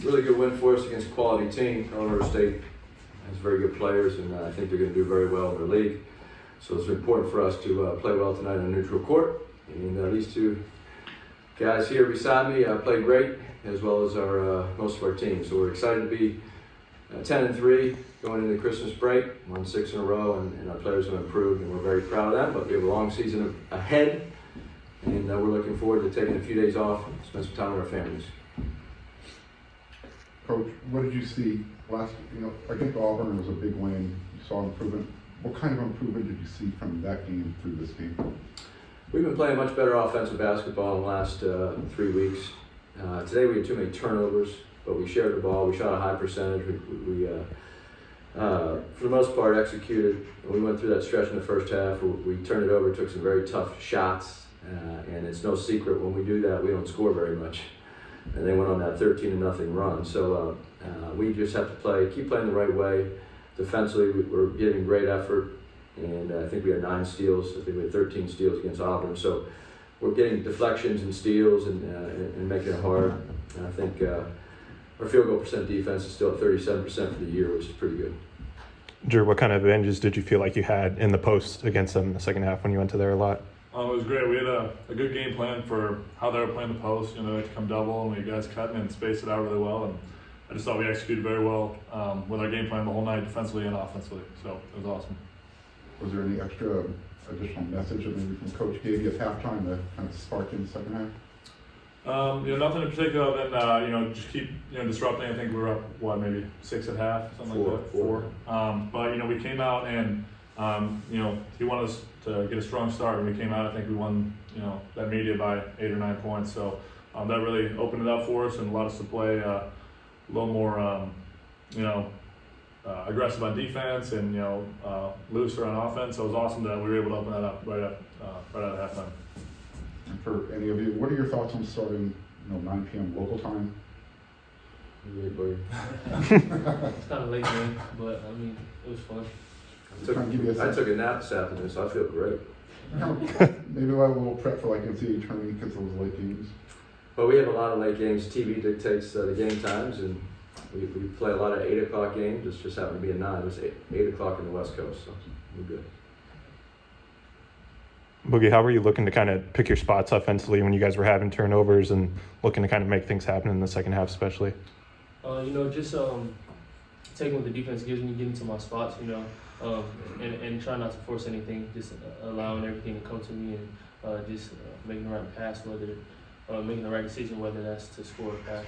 really good win for us against a quality team. Colorado State has very good players, and I think they're going to do very well in their league. So it's important for us to play well tonight on a neutral court. And these two guys here beside me played great, as well as our most of our team. So we're excited to be 10-3 going into Christmas break. Won 6 in a row, and our players have improved, and we're very proud of that. But we have a long season ahead, and we're looking forward to taking a few days off and spend some time with our families. Coach, what did you see last? Against Auburn, it was a big win. You saw improvement. What kind of improvement did you see from that game through this game? We've been playing much better offensive basketball in the last 3 weeks. Today we had too many turnovers, but we shared the ball. We shot a high percentage. We for the most part, executed. We went through that stretch in the first half. We turned it over, took some very tough shots, and it's no secret when we do that, we don't score very much. And they went on that 13-0 run. So we just have to keep playing the right way. Defensively, we're giving great effort, and I think we had 9 steals. I think we had 13 steals against Auburn. So we're getting deflections and steals and making it hard. And I think our field goal percent defense is still at 37% for the year, which is pretty good. Drew, what kind of advantages did you feel like you had in the post against them in the second half when you went to there a lot? It was great. We had a good game plan for how they were playing the post. They like to come double, and we guys cutting and space it out really well. And I just thought we executed very well with our game plan the whole night, defensively and offensively. So it was awesome. Was there any additional message that maybe from Coach gave you at halftime that kind of sparked in the second half? Nothing in particular other than just keep disrupting. I think we were up maybe 6 at half, something like that. 4. But we came out and he wanted us to get a strong start, and we came out. I think we won that media by 8 or 9 points. So that really opened it up for us and allowed us to play a little more aggressive on defense and looser on offense. So it was awesome that we were able to open that up right at halftime. And for any of you, what are your thoughts on starting 9 p.m. local time? It's kind of late game, but I mean, it was fun. I took a nap this afternoon, so I feel great. Maybe we'll have a little prep for NCAA tournament because of those late games. Well, we have a lot of late games. TV dictates the game times, and we play a lot of 8 o'clock games. It's just happened to be at 9. It's 8 o'clock in the West Coast, so we're good. Boogie, how were you looking to kind of pick your spots offensively when you guys were having turnovers and looking to kind of make things happen in the second half especially? Just taking what the defense gives me, getting to my spots, and try not to force anything, just allowing everything to come to me and just making the right pass, making the right decision, whether that's to score or pass.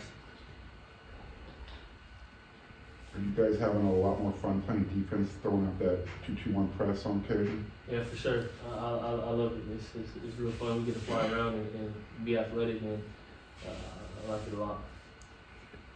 Are you guys having a lot more fun playing defense, throwing up that 2-2-1 press on occasion? Yeah, for sure. I love it. It's real fun. We get to fly around and be athletic, and I like it a lot.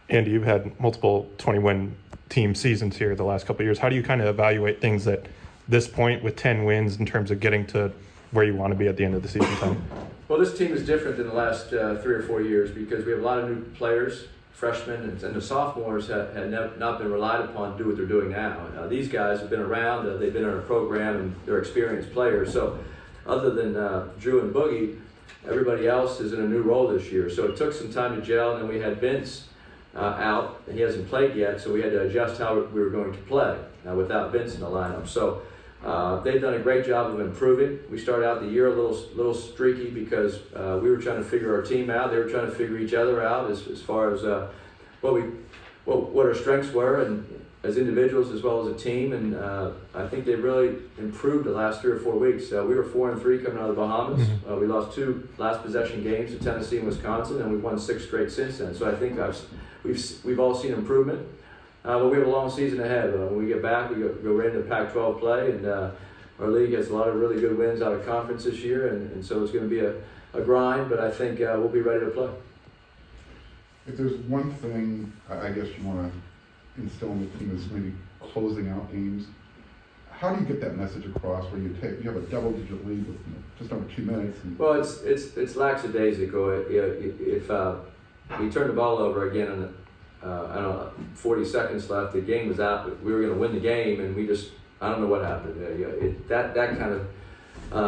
Andy, you've had multiple 20-win team seasons here the last couple of years. How do you kind of evaluate things at this point with 10 wins in terms of getting to where you want to be at the end of the season time? Well, this team is different than the last 3 or 4 years because we have a lot of new players, freshmen, and the sophomores had not been relied upon to do what they're doing now. These guys have been around, they've been in our program, and they're experienced players. So other than Drew and Boogie, everybody else is in a new role this year. So it took some time to gel, and then we had Vince out, and he hasn't played yet, so we had to adjust how we were going to play without Vince in the lineup. So they've done a great job of improving. We started out the year a little streaky because we were trying to figure our team out. They were trying to figure each other out as far as what our strengths were, and as individuals as well as a team. And I think they really improved the last 3 or 4 weeks. We were 4-3 coming out of the Bahamas. We lost 2 last possession games to Tennessee and Wisconsin, and we've won 6 straight since then. So I think we've all seen improvement. But we have a long season ahead. When we get back, we go right into Pac-12 play, and our league has a lot of really good wins out of conference this year, and so it's going to be a grind, but I think we'll be ready to play. If there's one thing I guess you want to instill in the team is maybe closing out games, how do you get that message across where you have a double-digit lead with just over 2 minutes? Well, it's lackadaisical. If we turn the ball over again and 40 seconds left, the game was out. We were going to win the game, and I don't know what happened. That kind of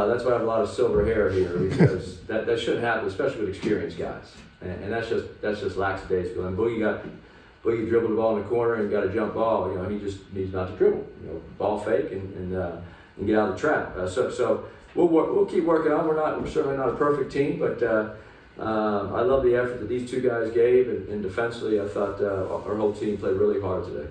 that's why I have a lot of silver hair here, because that shouldn't happen, especially with experienced guys. And that's just lackadaisical. And Boogie got Boogie dribbled the ball in the corner and got a jump ball. You know, he just needs not to dribble. You know, ball fake and get out of the trap. So we'll keep working on. We're certainly not a perfect team, but I love the effort that these two guys gave, and defensively, I thought our whole team played really hard today.